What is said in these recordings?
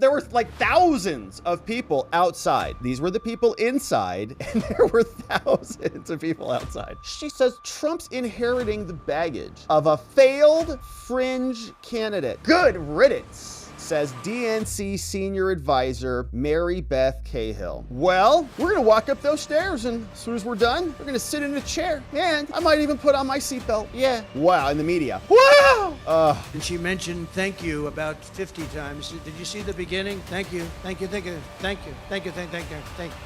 there were like thousands of people outside. These were the people inside, and there were thousands of people outside. She says Trump's inheriting the baggage of a failed fringe candidate. Good riddance, says DNC senior advisor Mary Beth Cahill. Well, we're gonna walk up those stairs, and as soon as we're done, we're gonna sit in a chair, and I might even put on my seatbelt. Yeah. Wow, in the media. Wow! And she mentioned thank you about 50 times. Did you see the beginning? Thank you, thank you, thank you, thank you, thank you, thank you, thank you, thank you,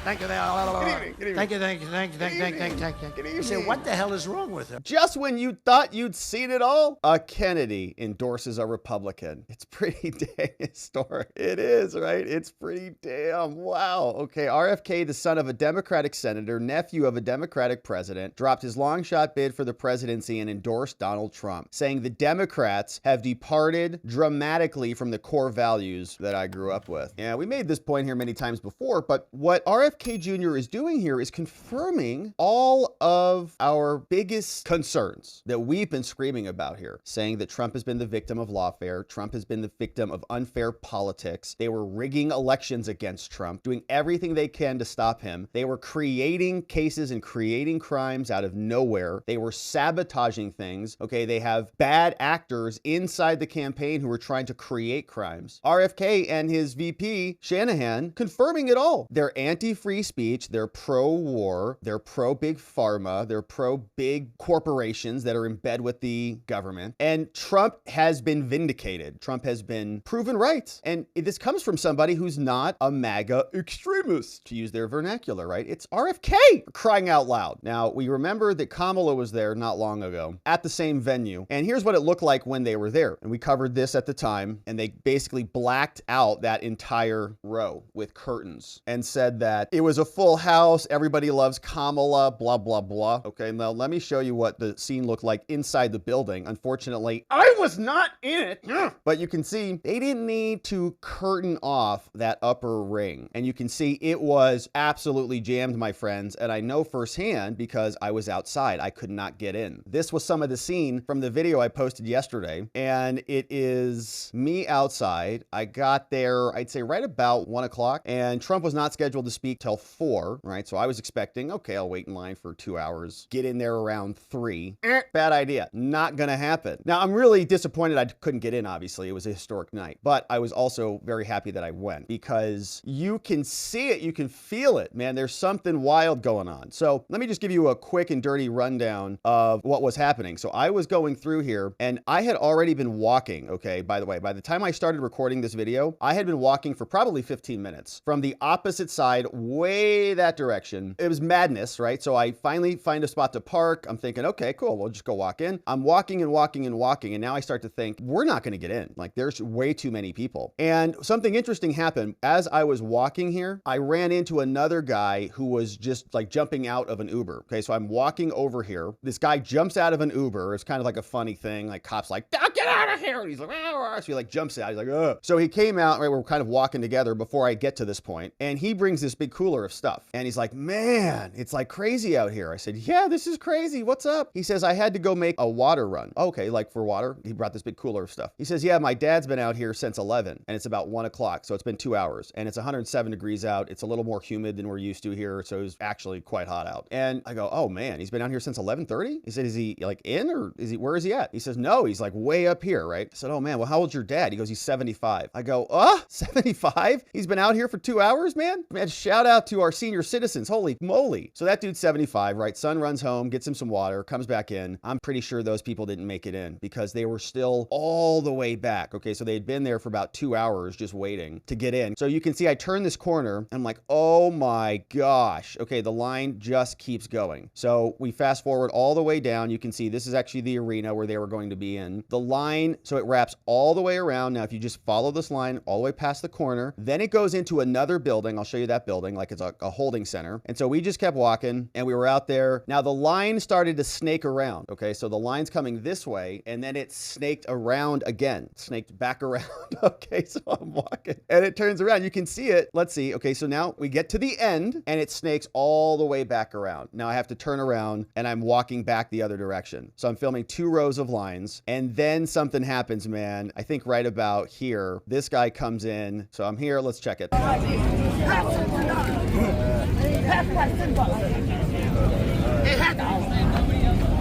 thank you, thank you, thank you, thank you, thank you. You say, what the hell is wrong with her? Just when you thought you'd seen it all, a Kennedy endorses a Republican. It's pretty dang historic. It is, right? It's pretty damn wow. Okay, RFK, the son of a Democratic senator, nephew of a Democratic president, dropped his long shot bid for the presidency and endorsed Donald Trump, saying the Democrats have departed dramatically from the core values that I grew up with. Yeah, we made this point here many times before, but what RFK Jr. is doing here is confirming all of our biggest concerns that we've been screaming about here, saying that Trump has been the victim of lawfare, Trump has been the victim of unfair politics. They were rigging elections against Trump, doing everything they can to stop him. They were creating cases and creating crimes out of nowhere. They were sabotaging things. Okay, they have bad actors inside the campaign who were trying to create crimes. RFK and his VP, Shanahan, confirming it all. They're anti-free speech, they're pro-war, they're pro-big pharma, they're pro-big corporations that are in bed with the government. And Trump has been vindicated. Trump has been proven right. And this comes from somebody who's not a MAGA extremist, to use their vernacular, right? It's RFK, crying out loud. Now, we remember that Kamala was there not long ago at the same venue. And here's what it looked like when they were there. And we covered this at the time. And they basically blacked out that entire row with curtains and said that it was a full house. Everybody loves Kamala, blah, blah, blah. Okay, now let me show you what the scene looked like inside the building. Unfortunately, I was not in it. But you can see they didn't need to curtain off that upper ring. And you can see it was absolutely jammed, my friends. And I know firsthand because I was outside. I could not get in. This was some of the scene from the video I posted yesterday. And it is me outside. I got there, I'd say right about 1 o'clock. And Trump was not scheduled to speak till 4, right? So I was expecting, okay, I'll wait in line for 2 hours, get in there around 3. Bad idea. Not gonna happen. Now, I'm really disappointed I couldn't get in, obviously. It was a historic night. But I was also very happy that I went because you can see it, you can feel it, man. There's something wild going on. So let me just give you a quick and dirty rundown of what was happening. So I was going through here and I had already been walking, okay, by the way, by the time I started recording this video, I had been walking for probably 15 minutes from the opposite side, way that direction. It was madness, right? So I finally find a spot to park. I'm thinking, okay, cool, we'll just go walk in. I'm walking and walking and walking. And now I start to think, we're not going to get in. Like there's way too many people. And something interesting happened. As I was walking here, I ran into another guy who was just like jumping out of an Uber. Okay, so I'm walking over here. This guy jumps out of an Uber. It's kind of like a funny thing. Like cops like, get out of here. And he's like, ah. So he like jumps out. He's like, ugh. So he came out, right? We're kind of walking together before I get to this point. And he brings this big cooler of stuff. And he's like, man, it's like crazy out here. I said, yeah, this is crazy. What's up? He says, I had to go make a water run. Okay, like for water. He brought this big cooler of stuff. He says, yeah, my dad's been out here since 11 and it's about 1 o'clock. So it's been 2 hours and it's 107 degrees out. It's a little more humid than we're used to here. So it's actually quite hot out. And I go, oh man, he's been out here since 11:30. He said, is he like in or where is he at? He says, no, he's like way up here, right? I said, oh man, well, how old's your dad? He goes, he's 75. I go, 75? He's been out here for 2 hours, man? Man, shout out to our senior citizens. Holy moly. So that dude's 75, right? Son runs home, gets him some water, comes back in. I'm pretty sure those people didn't make it in because they were still all the way back. Okay, so they had been there for about 2 hours just waiting to get in. So you can see I turn this corner and I'm like, oh my gosh. Okay, the line just keeps going. So we fast forward all the way down. You can see this is actually the arena where they were going to be in. The line, so it wraps all the way around. Now, if you just follow this line all the way past the corner, then it goes into another building. I'll show you that building, like it's a holding center. And so we just kept walking and we were out there. Now the line started to snake around. Okay, so the line's coming this way and then it snaked around again, snaked back around. Okay, so I'm walking and it turns around. You can see it. Let's see. Okay, so now we get to the end and it snakes all the way back around. Now I have to turn around and I'm walking back the other direction. So I'm filming 2 rows of lines and then something happens, man. I think right about here, this guy comes in. So I'm here. Let's check it.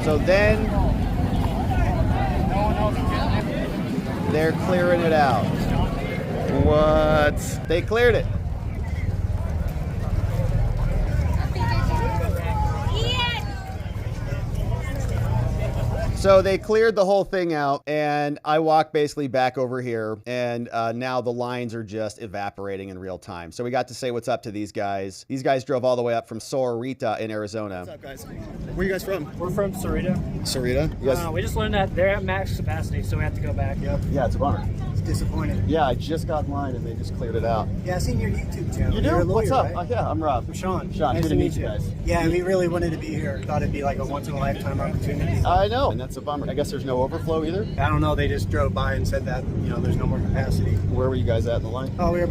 So then they're clearing it out. What? They cleared it. So they cleared the whole thing out, and I walked basically back over here, and now the lines are just evaporating in real time. So we got to say what's up to these guys. These guys drove all the way up from Sororita in Arizona. What's up, guys? Where are you guys from? We're from Sarita. Sarita? Yes. We just learned that they're at max capacity, so we have to go back. Yep. Yeah, it's a bummer. It's disappointing. Yeah, I just got mine, and they just cleared it out. Yeah, I seen your YouTube channel. You do? You're a lawyer, What's up? right? Yeah, I'm Rob. I'm Sean. Sean, Nice good to meet you guys. Yeah, we really wanted to be here. Thought it'd be like a once-in-a-lifetime opportunity. I know, and that's a bummer. I guess there's no overflow either? I don't know. They just drove by and said that, there's no more capacity. Where were you guys at in the line? Oh, we were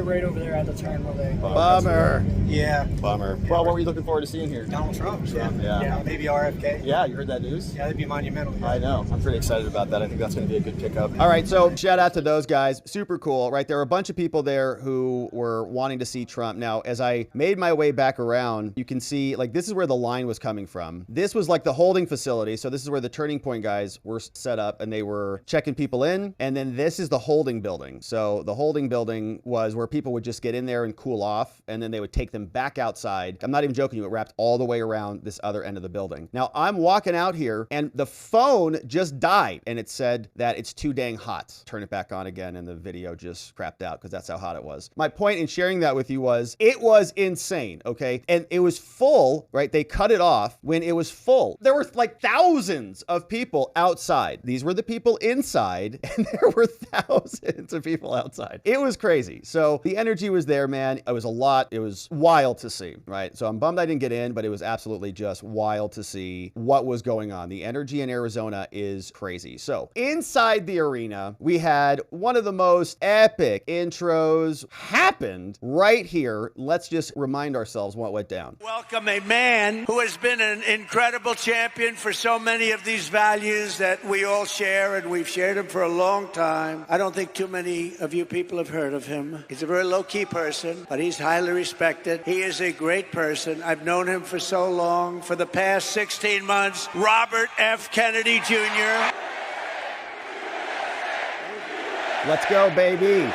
right over there at the turn where they... Bummer. Yeah. Bummer. Well, what were you looking forward to seeing here? Donald Trump. Yeah. Maybe RFK. Yeah, you heard that news? Yeah, that'd be monumental. Yeah. I know. I'm pretty excited about that. I think that's going to be a good pickup. All right, so shout out to those guys. Super cool, right? There were a bunch of people there who were wanting to see Trump. Now, as I made my way back around, you can see, like, this is where the line was coming from. This was like the holding facility. So this is where the Turning Point guys were set up, and they were checking people in. And then this is the holding building. So the holding building was where people would just get in there and cool off, and then they would take them back outside. I'm not even joking you. It wrapped all the way around this other end of the building. Now, I'm walking out here, and the phone just died, and it said that it's too dang hot. Turn it back on again, and the video just crapped out because that's how hot it was. My point in sharing that with you was it was insane, okay? And it was full, right? They cut it off when it was full. There were like thousands of people outside. These were the people inside, and there were thousands of people outside. It was crazy. So the energy was there, man. It was a lot. It was wild to see, right? So I'm bummed I didn't get in, but it was absolutely just wild to see what was going on. The energy in Arizona is crazy. So inside the arena, we had one of the most epic intros happened right here. Let's just remind ourselves what went down. Welcome a man who has been an incredible champion for so many of these values that we all share, and we've shared them for a long time. I don't think too many of you people have heard of him. He's a very low-key person, but he's highly respected. He is a great person. I've known him for so long. For the past 16 months, Robert F. Kennedy Jr. Let's go, baby.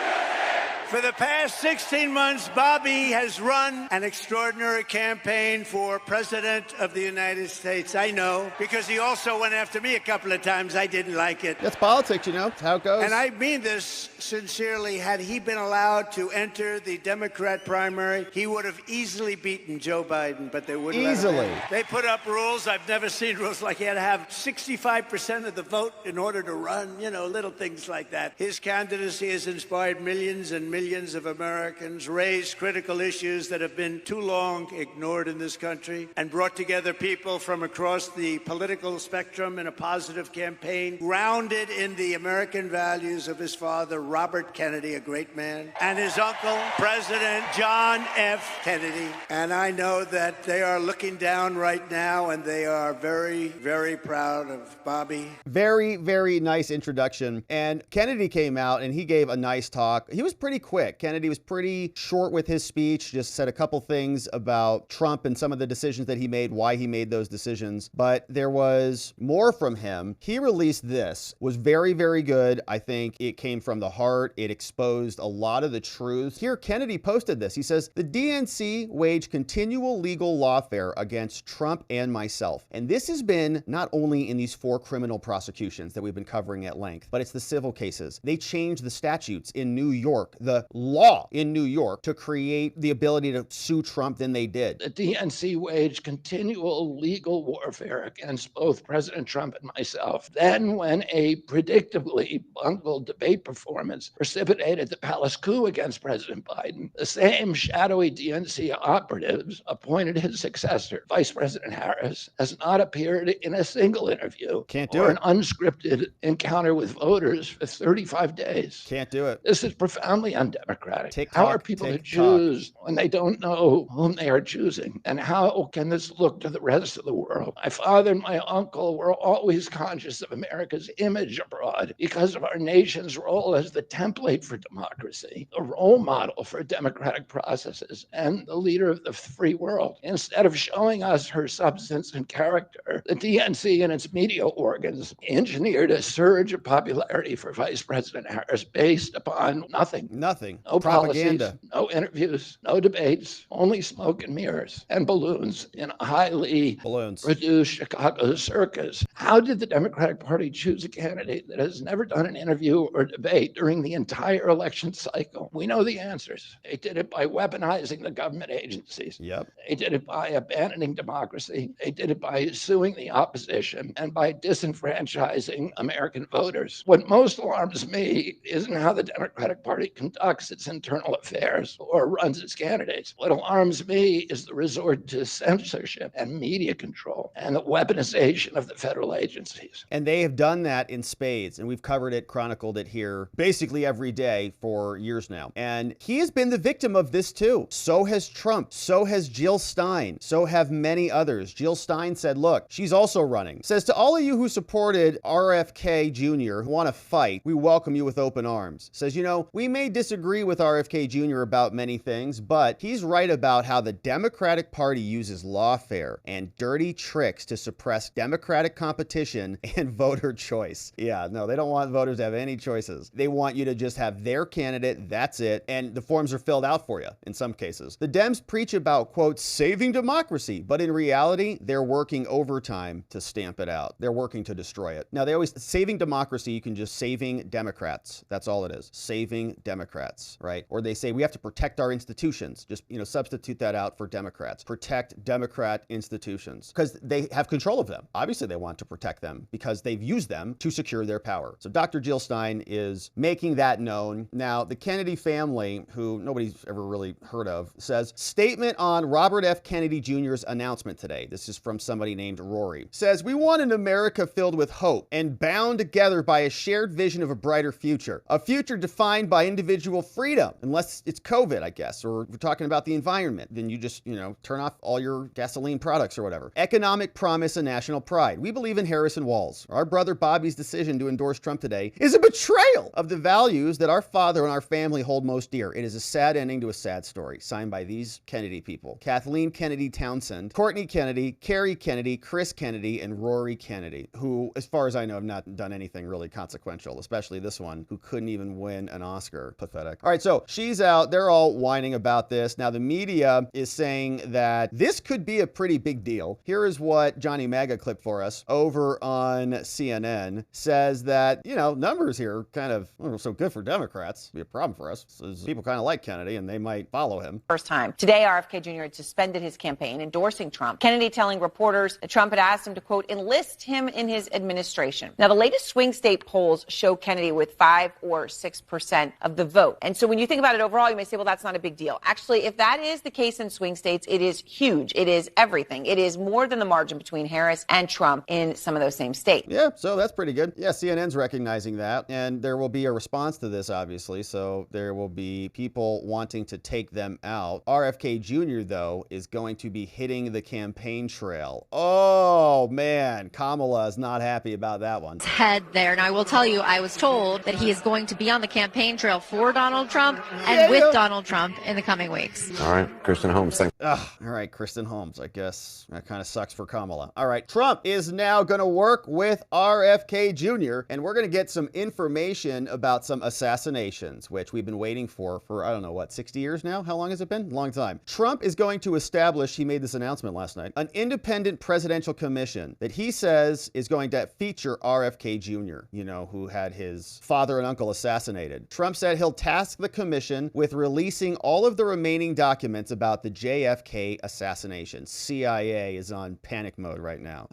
For the past 16 months, Bobby has run an extraordinary campaign for President of the United States. I know, because he also went after me a couple of times. I didn't like it. That's politics, That's how it goes. And I mean this sincerely. Had he been allowed to enter the Democrat primary, he would have easily beaten Joe Biden, but they wouldn't let him in. They put up rules. I've never seen rules like he had to have 65% of the vote in order to run, little things like that. His candidacy has inspired millions and millions of Americans, raised critical issues that have been too long ignored in this country, and brought together people from across the political spectrum in a positive campaign, grounded in the American values of his father, Robert Kennedy, a great man, and his uncle, President John F. Kennedy. And I know that they are looking down right now, and they are very, very proud of Bobby. Very, very nice introduction. And Kennedy came out, and he gave a nice talk. He was pretty quick. Kennedy was pretty short with his speech, just said a couple things about Trump and some of the decisions that he made, why he made those decisions. But there was more from him. He released this, was very, very good. I think it came from the heart. It exposed a lot of the truth. Here, Kennedy posted this. He says, the DNC waged continual legal lawfare against Trump and myself. And this has been not only in these 4 criminal prosecutions that we've been covering at length, but it's the civil cases. They changed the statutes in New York. The the law in New York to create the ability to sue Trump than they did. The DNC waged continual legal warfare against both President Trump and myself. Then, when a predictably bungled debate performance precipitated the palace coup against President Biden, the same shadowy DNC operatives appointed his successor. Vice President Harris has not appeared in a single interview or an unscripted encounter with voters for 35 days. Can't do it. This is profoundly undemocratic. TikTok, How are people to choose when they don't know whom they are choosing? And how can this look to the rest of the world? My father and my uncle were always conscious of America's image abroad because of our nation's role as the template for democracy, the role model for democratic processes, and the leader of the free world. Instead of showing us her substance and character, the DNC and its media organs engineered a surge of popularity for Vice President Harris based upon nothing. Nothing. No Propaganda. policies, no interviews, no debates, only smoke and mirrors and balloons in a highly reduced Chicago circus. How did the Democratic Party choose a candidate that has never done an interview or debate during the entire election cycle? We know the answers. They did it by weaponizing the government agencies. Yep. They did it by abandoning democracy. They did it by suing the opposition and by disenfranchising American voters. What most alarms me isn't how the Democratic Party conducts its internal affairs or runs its candidates. What alarms me is the resort to censorship and media control and the weaponization of the federal agencies. And they have done that in spades, and we've covered it, chronicled it here basically every day for years now. And he has been the victim of this too. So has Trump. So has Jill Stein. So have many others. Jill Stein said, look, she's also running. Says, to all of you who supported RFK Jr., who want to fight, we welcome you with open arms. Says, you know, we may disagree with RFK Jr. about many things, but he's right about how the Democratic Party uses lawfare and dirty tricks to suppress Democratic competition and voter choice. Yeah, no, they don't want voters to have any choices. They want you to just have their candidate, that's it, and the forms are filled out for you in some cases. The Dems preach about, quote, saving democracy, but in reality, they're working overtime to stamp it out. They're working to destroy it. Now, they always, saving democracy, you can just saving Democrats. That's all it is. Saving Democrats, right? Or they say we have to protect our institutions. Just, you know, substitute that out for Democrats. Protect Democrat institutions because they have control of them. Obviously, they want to protect them because they've used them to secure their power. So Dr. Jill Stein is making that known. Now, the Kennedy family, who nobody's ever really heard of, says, statement on Robert F. Kennedy Jr.'s announcement today. This is from somebody named Rory. Says, we want an America filled with hope and bound together by a shared vision of a brighter future. A future defined by individual freedom, unless it's COVID, I guess, or we're talking about the environment. Then you just, you know, turn off all your gasoline products or whatever. Economic promise and national pride. We believe in Harrison Walls. Our brother Bobby's decision to endorse Trump today is a betrayal of the values that our father and our family hold most dear. It is a sad ending to a sad story. Signed by these Kennedy people. Kathleen Kennedy Townsend, Courtney Kennedy, Carrie Kennedy, Chris Kennedy, and Rory Kennedy, who, as far as I know, have not done anything really consequential, especially this one, who couldn't even win an Oscar. Pathetic. All right, so she's out. They're all whining about this. Now, the media is saying that this could be a pretty big deal. Here is what Johnny Maga clipped for us over on CNN. Says that, you know, numbers here kind of so good for Democrats. It'd be a problem for us. People kind of like Kennedy and they might follow him. First time. Today, RFK Jr. had suspended his campaign endorsing Trump. Kennedy telling reporters that Trump had asked him to, quote, enlist him in his administration. Now, the latest swing state polls show Kennedy with 5 or 6% of the vote. And so when you think about it overall, you may say, well, that's not a big deal. Actually, if that is the case in swing states, it is huge. It is everything. It is more than the margin between Harris and Trump in some of those same states. Yeah, so that's pretty good. Yeah, CNN's recognizing that. And there will be a response to this, obviously. So there will be people wanting to take them out. RFK Jr., though, is going to be hitting the campaign trail. Oh, man. Kamala is not happy about that one. Head there. Now, I will tell you, I was told that he is going to be on the campaign trail for Donald Trump and with Donald Trump in the coming weeks. All right, Kristen Holmes, thanks. All right, Kristen Holmes, I guess that kind of sucks for Kamala. All right, Trump is now going to work with RFK Jr., and we're going to get some information about some assassinations, which we've been waiting for, I don't know, what, 60 years now? How long has it been? Long time. Trump is going to establish, he made this announcement last night, an independent presidential commission that he says is going to feature RFK Jr., you know, who had his father and uncle assassinated. Trump said he'll tasked the commission with releasing all of the remaining documents about the JFK assassination. CIA is on panic mode right now.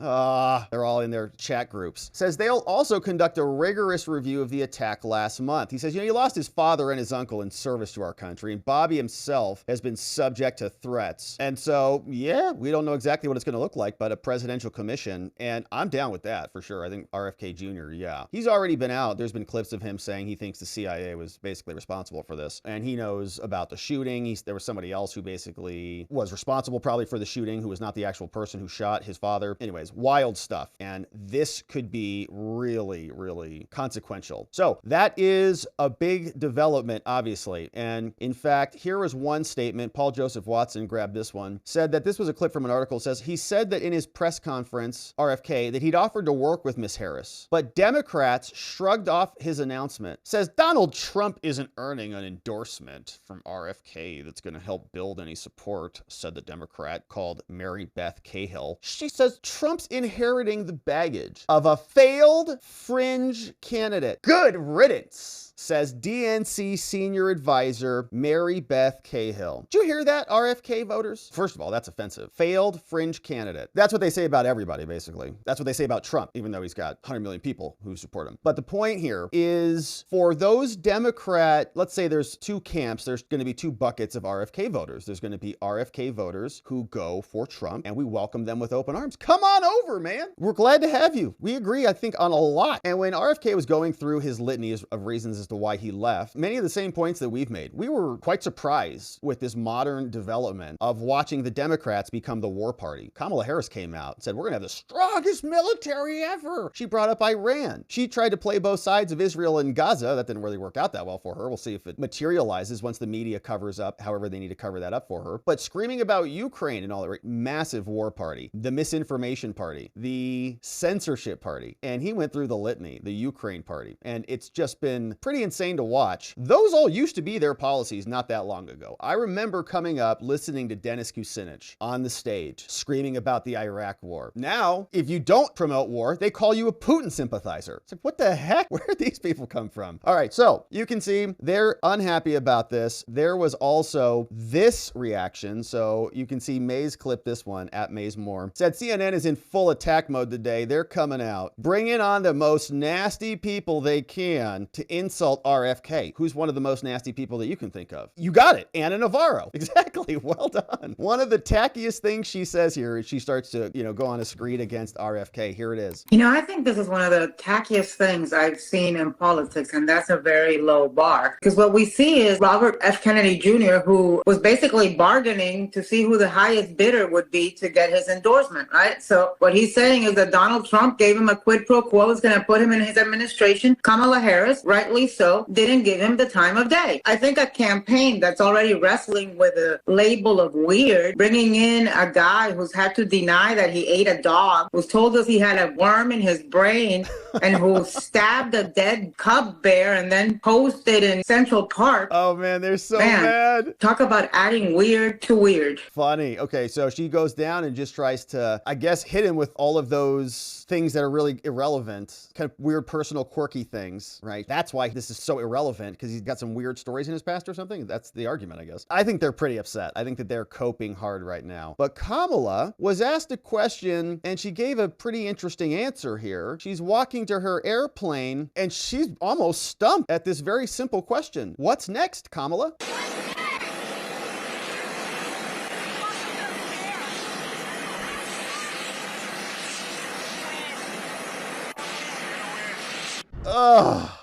They're all in their chat groups. Says they'll also conduct a rigorous review of the attack last month. He says, he lost his father and his uncle in service to our country, and Bobby himself has been subject to threats. And so, yeah, we don't know exactly what it's going to look like, but a presidential commission, and I'm down with that for sure. I think RFK Jr., yeah. He's already been out. There's been clips of him saying he thinks the CIA was basically responsible for this, and he knows about the shooting. There was somebody else who basically was responsible probably for the shooting, who was not the actual person who shot his father. Anyways, wild stuff, and this could be really, really consequential. So that is a big development, obviously, and in fact, here was one statement. Paul Joseph Watson grabbed this one, said that this was a clip from an article. It says, he said that in his press conference, RFK, that he'd offered to work with Miss Harris, but Democrats shrugged off his announcement. Says Donald Trump isn't earning an endorsement from RFK that's going to help build any support, said the Democrat called Mary Beth Cahill. She says Trump's inheriting the baggage of a failed fringe candidate. Good riddance, says DNC senior advisor Mary Beth Cahill. Did you hear that, RFK voters? First of all, that's offensive. Failed fringe candidate. That's what they say about everybody, basically. That's what they say about Trump, even though he's got 100 million people who support him. But the point here is, for those Democrat, let's say there's two camps, there's going to be two buckets of RFK voters. There's going to be RFK voters who go for Trump, and we welcome them with open arms. Come on over, man. We're glad to have you. We agree, I think, on a lot. And when RFK was going through his litany of reasons as to why he left, many of the same points that we've made. We were quite surprised with this modern development of watching the Democrats become the war party. Kamala Harris came out and said, we're going to have the strongest military ever. She brought up Iran. She tried to play both sides of Israel and Gaza. That didn't really work out that well for her. We'll see if it materializes once the media covers up, however they need to cover that up for her. But screaming about Ukraine and all that, massive war party, the misinformation party, the censorship party. And he went through the litany, the Ukraine party. And it's just been pretty insane to watch. Those all used to be their policies not that long ago. I remember coming up listening to Dennis Kucinich on the stage screaming about the Iraq war. Now, if you don't promote war, they call you a Putin sympathizer. It's like, what the heck? Where did these people come from? All right, so you can see they're unhappy about this. There was also this reaction. So you can see Mays clipped this one at Mays Moore. Said CNN is in full attack mode today. They're coming out, bringing on the most nasty people they can to insult RFK. Who's one of the most nasty people that you can think of? You got it. Anna Navarro. Exactly. Well done. One of the tackiest things she says here is she starts to, go on a screed against RFK. Here it is. I think this is one of the tackiest things I've seen in politics, and that's a very low bar. Because what we see is Robert F. Kennedy Jr., who was basically bargaining to see who the highest bidder would be to get his endorsement, right? So what he's saying is that Donald Trump gave him a quid pro quo, is going to put him in his administration. Kamala Harris, rightly so, didn't give him the time of day. I think a campaign that's already wrestling with a label of weird, bringing in a guy who's had to deny that he ate a dog, who's told us he had a worm in his brain, and who stabbed a dead cub bear and then posted in Central Park. Oh man, they're so mad. Talk about adding weird to weird. Funny. Okay, so she goes down and just tries to, I guess, hit him with all of those things that are really irrelevant, kind of weird, personal, quirky things, right? That's why this is so irrelevant, because he's got some weird stories in his past or something. That's the argument, I guess. I think they're pretty upset. I think that they're coping hard right now. But Kamala was asked a question, and she gave a pretty interesting answer here. She's walking to her airplane, and she's almost stumped at this very simple question. What's next, Kamala?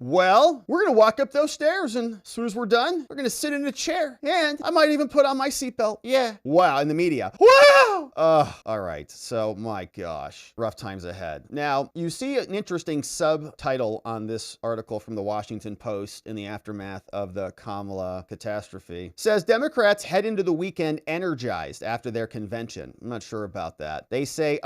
Well, we're going to walk up those stairs, and as soon as we're done, we're going to sit in a chair, and I might even put on my seatbelt. Yeah. Wow. In the media. Wow. All right. So, my gosh, rough times ahead. Now, you see an interesting subtitle on this article from the Washington Post in the aftermath of the Kamala catastrophe. Says Democrats head into the weekend energized after their convention. I'm not sure about that. They say,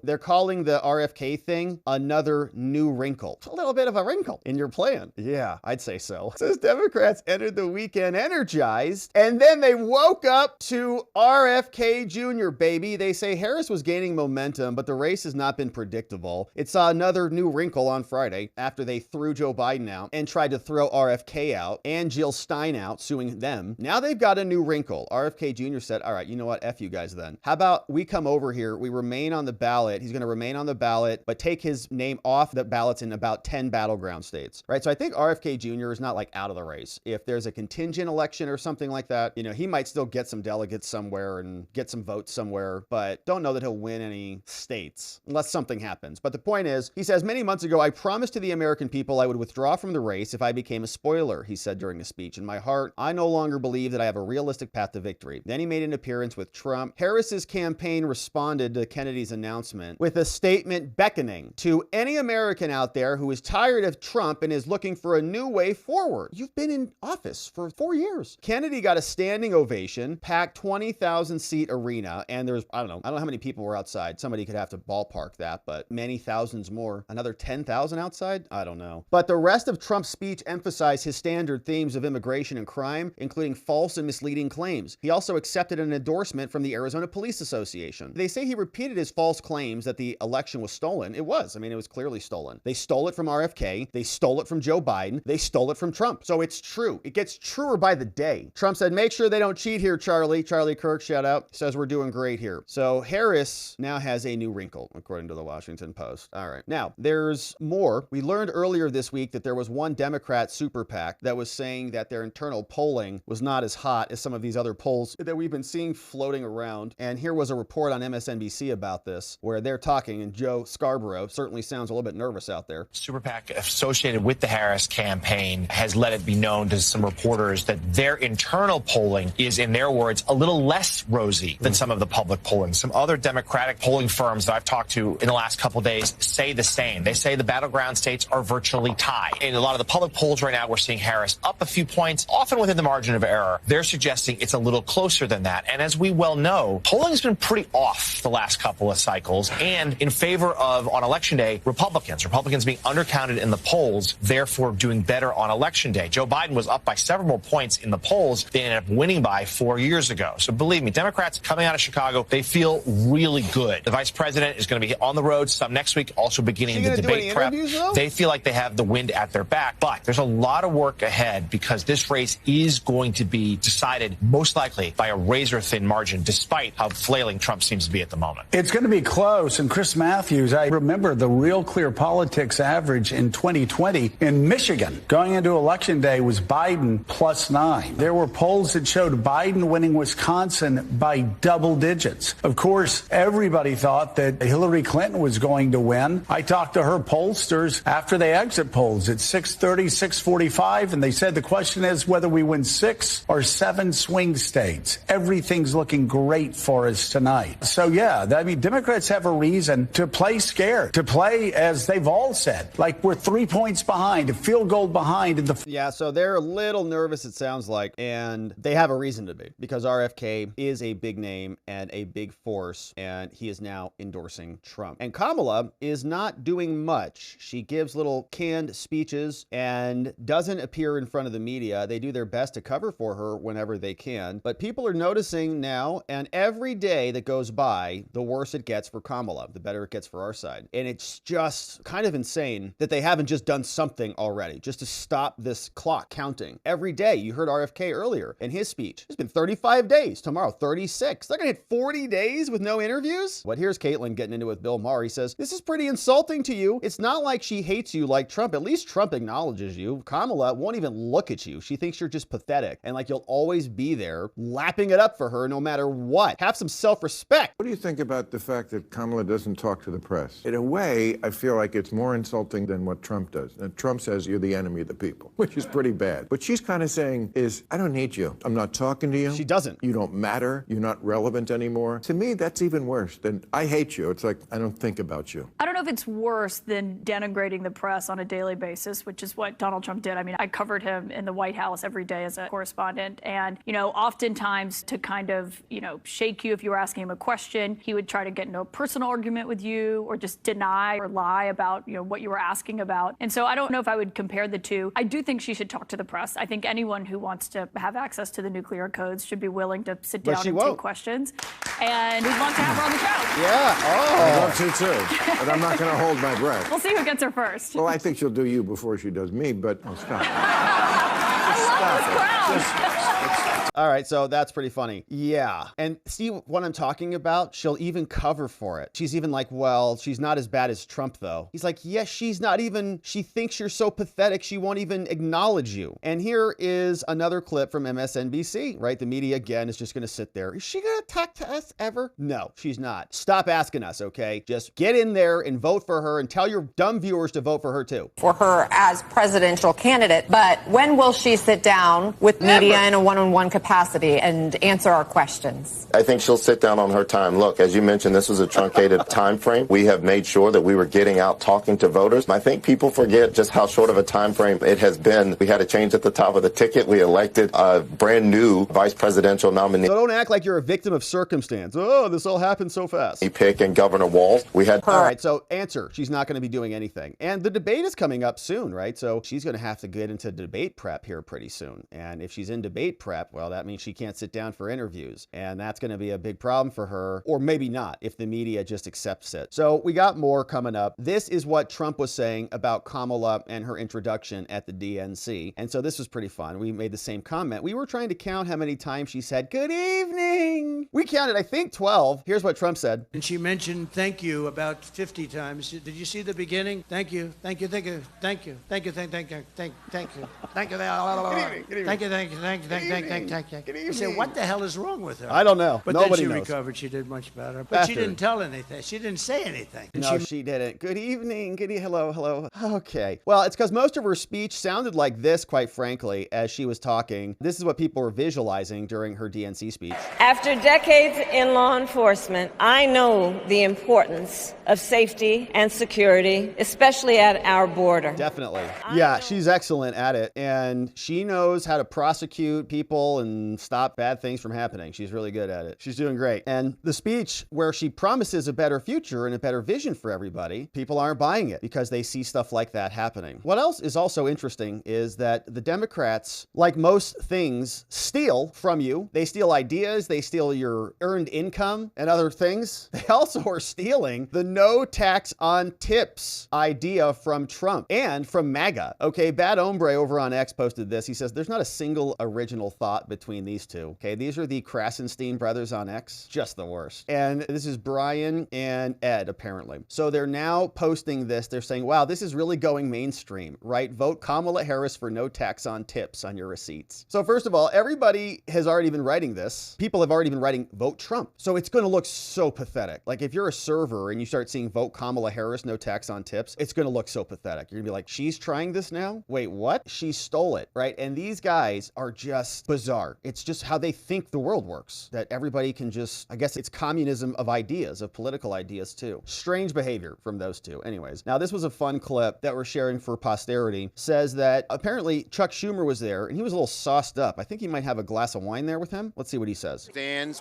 they're calling the RFK thing another new wrinkle. It's a little bit of a wrinkle in your plan. Yeah, I'd say so. It says Democrats entered the weekend energized, and then they woke up to RFK Jr., baby. maybe. They say Harris was gaining momentum, but the race has not been predictable. It saw another new wrinkle on Friday after they threw Joe Biden out and tried to throw RFK out and Jill Stein out, suing them. Now they've got a new wrinkle. RFK Jr. said, all right, you know what? F you guys then. How about we come over here, we remain on the ballot. He's going to remain on the ballot, but take his name off the ballots in about 10 battleground states, right? So I think RFK Jr. is not like out of the race. If there's a contingent election or something like that, you know, he might still get some delegates somewhere and get some votes somewhere, but don't know that he'll win any states unless something happens. But the point is, he says, many months ago, I promised to the American people I would withdraw from the race if I became a spoiler, he said during a speech. In my heart, I no longer believe that I have a realistic path to victory. Then he made an appearance with Trump. Harris's campaign responded to Kennedy's announcement with a statement beckoning to any American out there who is tired of Trump and is looking for a new way forward. You've been in office for 4 years. Kennedy got a standing ovation, packed 20,000 seat arena, and there's, I don't know how many people were outside. Somebody could have to ballpark that, but many thousands more. Another 10,000 outside? I don't know. But the rest of Trump's speech emphasized his standard themes of immigration and crime, including false and misleading claims. He also accepted an endorsement from the Arizona Police Association. They say he repeated his false claims that the election was stolen. It was. I mean, it was clearly stolen. They stole it from RFK. They stole it from Joe Biden. They stole it from Trump. So it's true. It gets truer by the day. Trump said, make sure they don't cheat here, Charlie. Charlie Kirk, shout out, says we're doing great here. So Harris now has a new wrinkle, according to the Washington Post. All right. Now, there's more. We learned earlier this week that there was one Democrat SuperPac that was saying that their internal polling was not as hot as some of these other polls that we've been seeing floating around. And here was a report on MSNBC about this, where they're talking, and Joe Scarborough certainly sounds a little bit nervous out there. SuperPac associated with the Harris campaign has let it be known to some reporters that their internal polling is, in their words, a little less rosy than some of the public polling. Some other Democratic polling firms that I've talked to in the last couple of days say the same. They say the battleground states are virtually tied. In a lot of the public polls right now, we're seeing Harris up a few points, often within the margin of error. They're suggesting it's a little closer than that. And as we well know, polling has been pretty off the last couple of cycles, and in favor of, on Election Day, Republicans being undercounted in the polls, therefore doing better on Election Day. Joe Biden was up by several more points in the polls they ended up winning by 4 years ago. So believe me, Democrats coming out of Chicago, they feel really good. The vice president is going to be on the road some next week, also beginning the debate prep. They feel like they have the wind at their back, but there's a lot of work ahead because this race is going to be decided most likely by a razor-thin margin, despite how flailing Trump seems to be at the moment. It's going to be close. And Chris Matthews, I remember the Real Clear Politics average in 2020 in Michigan going into Election Day was Biden +9. There were polls that showed Biden winning Wisconsin by double digits. Of course, everybody thought that Hillary Clinton was going to win. I talked to her pollsters after they exit polls at 6:30, 6:45, and they said the question is whether we win 6 or 7 swing states. Everything's looking great for us tonight. So, yeah, I mean, Democrats have a reason to play scared, to play, as they've all said, like we're 3 points behind, a field goal behind. Yeah, so they're a little nervous, it sounds like, and they have a reason to be, because RFK is a big name and a big force, and he is now endorsing Trump. And Kamala is not doing much. She gives little canned speeches and doesn't appear in front of the media. They do their best to cover for her whenever they can, but people are noticing now, and every day that goes by, the worse it gets for Kamala, the better it gets for our side. And it's just kind of insane that they haven't just done something already, just to stop this clock counting. Every day, you heard RFK earlier in his speech. It's been 35 days, tomorrow 36. They're gonna hit 40 days with no interviews? But here's Kaitlin getting into it with Bill Maher. He says, this is pretty insulting to you. It's not like she hates you like Trump. At least Trump acknowledges you. Kamala won't even look at you. She thinks you're just pathetic and like you'll always be there lapping it up for her no matter what. Have some self-respect. What do you think about the fact that Kamala doesn't talk to the press? In a way, I feel like it's more insulting than what Trump does. And Trump says you're the enemy of the people, which is pretty bad. What she's kind of saying is, I don't need you. I'm not talking to you. She doesn't. You don't matter. You're not relevant anymore. To me, that's even worse than I hate you. It's like, I don't think about you. I don't know if it's worse than denigrating the press on a daily basis, which is what Donald Trump did. I mean, I covered him in the White House every day as a correspondent. And, you know, oftentimes to kind of, you know, shake you if you were asking him a question, he would try to get into a personal argument with you or just deny or lie about, you know, what you were asking about. And so I don't know if I would compare the two. I do think she should talk to the press. I think anyone who wants to have access to the nuclear codes should be willing to sit down and take questions. and we'd love to have her on the show. Yeah. I'd Oh. love to too, but I'm not going to hold my breath. We'll see who gets her first. Well, I think she'll do you before she does me, but I'll stop. All right, so that's pretty funny. Yeah. And see what I'm talking about? She'll even cover for it. She's even like, well, she's not as bad as Trump, though. He's like, yes, she's not even, she thinks you're so pathetic, she won't even acknowledge you. And here is another clip from MSNBC, right? The media, again, is just going to sit there. Is she going to talk to us ever? No, she's not. Stop asking us, okay? Just get in there and vote for her and tell your dumb viewers to vote for her, too. For her as presidential candidate, but when will she sit down with media in a one-on-one capacity and answer our questions? I think she'll sit down on her time. Look, as you mentioned, this was a truncated time frame. We have made sure that we were getting out talking to voters. I think people forget just how short of a time frame it has been. We had a change at the top of the ticket. We elected a brand new vice presidential nominee. So don't act like you're a victim of circumstance. Oh, this all happened so fast. Pick and Governor Walz. We had. All right, so answer. She's not going to be doing anything. And the debate is coming up soon, right? So she's going to have to get into debate prep here pretty soon. And if she's in debate prep, well, that means she can't sit down for interviews. And that's going to be a big problem for her, or maybe not, if the media just accepts it. So we got more coming up. This is what Trump was saying about Kamala and her introduction at the DNC. And so this was pretty fun. We made the same comment. We were trying to count how many times she said, good evening. We counted, I think, 12. Here's what Trump said. And she mentioned thank you about 50 times. Did you see the beginning? Thank you, thank you, thank you, thank you, thank you, thank you, thank you, thank you, thank you, thank you, thank you, thank you, thank you. I said, what the hell is wrong with her? I don't know. But Nobody then she knows. recovered. She did much better. But she didn't tell anything. She didn't say anything. And No, she didn't. Good evening. Hello, hello. Okay. Well, it's because most of her speech sounded like this, quite frankly, as she was talking. This is what people were visualizing during her DNC speech. After decades in law enforcement, I know the importance of safety and security, especially at our border. Definitely. Yeah, she's excellent at it. And she knows how to prosecute people and stop bad things from happening. She's really good at it. She's doing great. And the speech where she promises a better future and a better vision for everybody, people aren't buying it because they see stuff like that happening. What else is also interesting is that the Democrats, like most things, steal from you. They steal ideas, they steal your earned income and other things. They also are stealing the no tax on tips idea from Trump and from MAGA. Okay, Bad Hombre over on X posted this. He says, there's not a single original thought between these two. Okay, these are the Krasenstein brothers on X. Just the worst. And this is Brian and Ed, apparently. So they're now posting this. They're saying, wow, this is really going mainstream, right? Vote Kamala Harris for no tax on tips on your receipts. So first of all, everybody has already been writing this. People have already been writing vote Trump. So it's going to look so pathetic. Like if you're a server and you start seeing vote Kamala Harris, no tax on tips, it's going to look so pathetic. You're gonna be like, she's trying this now? Wait, what? She stole it, right? And these guys are just bizarre. It's just how they think the world works, that everybody can just, I guess it's communism of ideas, of political ideas too. Strange behavior from those two. Anyways, now this was a fun clip that we're sharing for posterity. Says that apparently Chuck Schumer was there and he was a little sauced up. I think he might have a glass of wine there with him. Let's see what he says.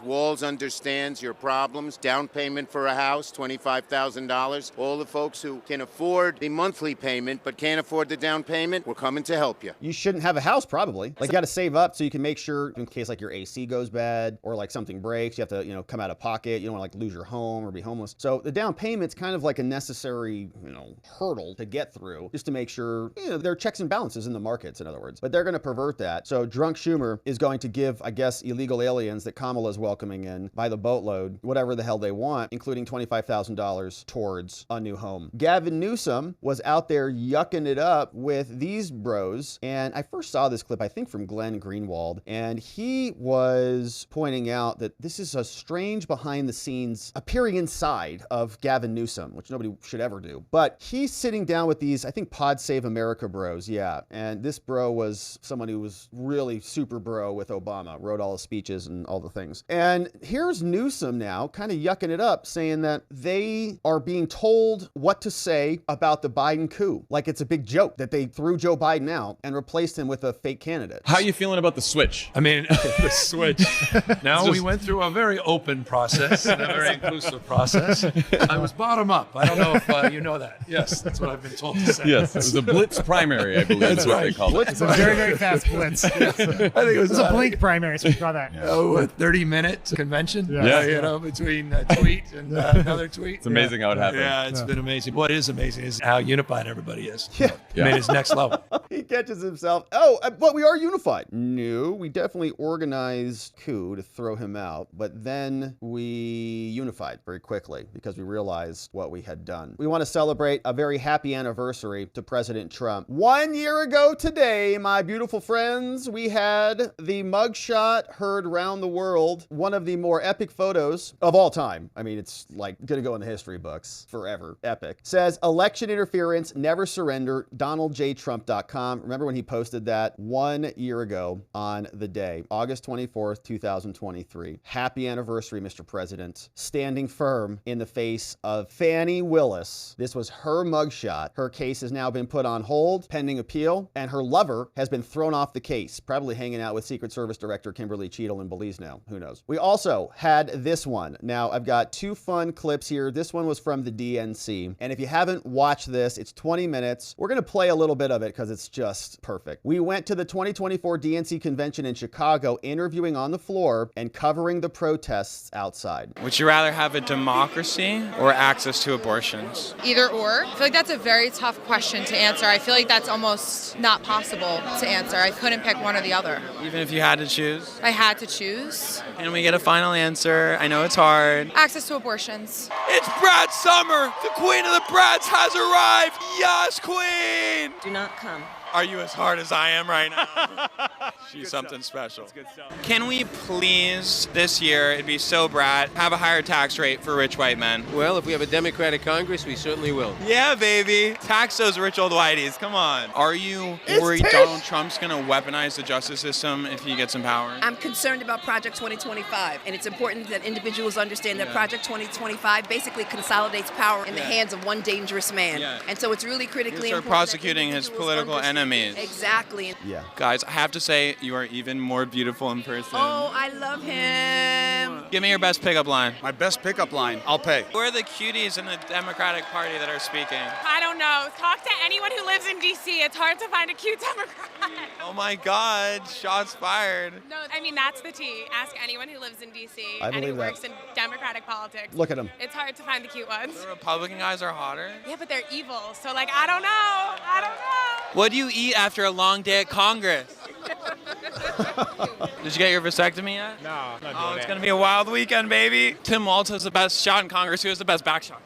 Walz understands your problems. Down payment for a house, $25,000. All the folks who can afford the monthly payment but can't afford the down payment, we're coming to help you. You shouldn't have a house, probably. Like, you got to save up so you can make sure in case like your AC goes bad or like something breaks, you have to, come out of pocket. You don't want to like lose your home or be homeless. So the down payment's kind of like a necessary, hurdle to get through just to make sure, there are checks and balances in the markets, in other words. But they're going to pervert that. So drunk Schumer is going to give, I guess, illegal aliens that Kamala's welcoming in by the boatload, whatever the hell they want, including $25,000 towards a new home. Gavin Newsom was out there yucking it up with these bros. And I first saw this clip, I think from Glenn Greenwald, and he was pointing out that this is a strange behind the scenes appearing inside of Gavin Newsom, which nobody should ever do. But he's sitting down with these, I think, Pod Save America bros. Yeah. And this bro was someone who was really super bro with Obama, wrote all the speeches and all the things. And here's Newsom now kind of yucking it up, saying that they are being told what to say about the Biden coup. Like it's a big joke that they threw Joe Biden out and replaced him with a fake candidate. How are you feeling about the switch? I mean, the switch. Now we went through a very open process, and a very inclusive process. I was bottom up. I don't know if you know that. Yes, that's what I've been told to say. Yes, it was a blitz primary, I believe is what they called it. It's a very, very fast blitz. Yes. I think it was a blink primary, so we call that. Oh, a 30-minute convention? Yeah. You know, between a tweet and another tweet. It's amazing how it happened. Yeah, it's been amazing. What is amazing is how unified everybody is. Yeah. I mean, it's next level. He catches himself. Oh, but we are unified. No, we definitely organized coup to throw him out, but then we unified very quickly because we realized what we had done. We want to celebrate a very happy anniversary to President Trump. 1 year ago today, my beautiful friends, we had the mugshot heard round the world. One of the more epic photos of all time. I mean, it's like gonna go in the history books forever. Epic. Says election interference, never surrender, DonaldJTrump.com. Remember when he posted that 1 year ago on the day, August 24th, 2023. Happy anniversary, Mr. President. Standing firm in the face of Fani Willis. This was her mugshot. Her case has now been put on hold pending appeal, and her lover has been thrown off the case, probably hanging out with Secret Service Director Kimberly Cheadle in Belize now. Who knows? We also had this one. Now, I've got two fun clips here. This one was from the DNC, and if you haven't watched this, it's 20 minutes. We're going to play a little bit of it because it's just perfect. We went to the 2024 DNC convention in Chicago, interviewing on the floor and covering the protests outside. Would you rather have a democracy or access to abortions? Either or. I feel like that's a very tough question to answer. I feel like that's almost not possible to answer. I couldn't pick one or the other. Even if you had to choose? I had to choose. Can we get a final answer? I know it's hard. Access to abortions. It's Brad Summer! The queen of the brats has arrived! Yes, queen! Do not come. Are you as hard as I am right now? She's something special. Can we please, this year, it'd be so Brad, have a higher tax rate for rich white men? Well, if we have a Democratic Congress, we certainly will. Yeah, baby. Tax those rich old whiteys. Come on. Are you worried Donald Trump's going to weaponize the justice system if he gets in power? I'm concerned about Project 2025, and it's important that individuals understand that Project 2025 basically consolidates power in the hands of one dangerous man. And so it's really critically important. Prosecuting his political enemies. Exactly. Yeah. Guys, I have to say, you are even more beautiful in person. Oh, I love him. Give me your best pickup line. My best pickup line, I'll pay. Who are the cuties in the Democratic Party that are speaking? I don't know. Talk to anyone who lives in D.C. It's hard to find a cute Democrat. Oh my God, shots fired. No, I mean, that's the tea. Ask anyone who lives in D.C. I and who believe that. works in Democratic politics. Look at them. It's hard to find the cute ones. The Republican guys are hotter? Yeah, but they're evil. So, like, I don't know. I don't know. What do you eat after a long day at Congress? Did you get your vasectomy yet? No, not doing Oh, it's that. going to be a wild weekend, baby. Tim Walz has the best shot in Congress. Who has the best back shots?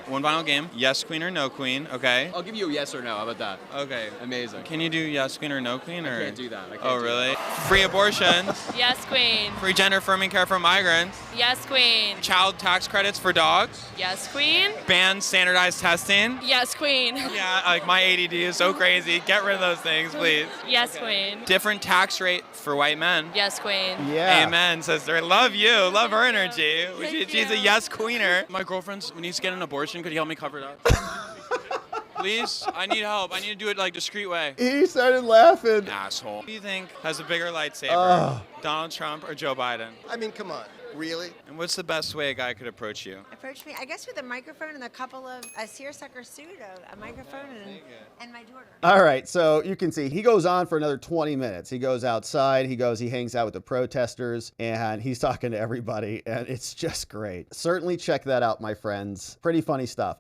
One final game. Yes, queen or no queen. Okay. I'll give you a yes or no. How about that? Okay. Amazing. Can you do yes, queen or no queen? Or? I can't do that. I can't Oh, do really? that. Free abortions. Yes, queen. Free gender-affirming care for migrants. Yes, queen. Child tax credits for dogs. Yes, queen. Ban standardized testing. Yes, queen. Yeah, like my ADD is so crazy. Get rid of those things, please. Yes, queen. Different tax rate for white men. Yes, queen. Yeah. Amen, sister. Love you. Love her energy. Thank She's a you. yes queener. My girlfriend needs to get an abortion. Could you help me cover it up? Please? I need help. I need to do it like discreet way. He started laughing. Asshole. Who do you think has a bigger lightsaber? Donald Trump or Joe Biden? I mean, come on. Really? And what's the best way a guy could approach you? Approach me, I guess, with a microphone and a seersucker suit, a microphone, and my daughter. All right, so you can see he goes on for another 20 minutes. He goes outside, he hangs out with the protesters, and he's talking to everybody, and it's just great. Certainly check that out, my friends. Pretty funny stuff.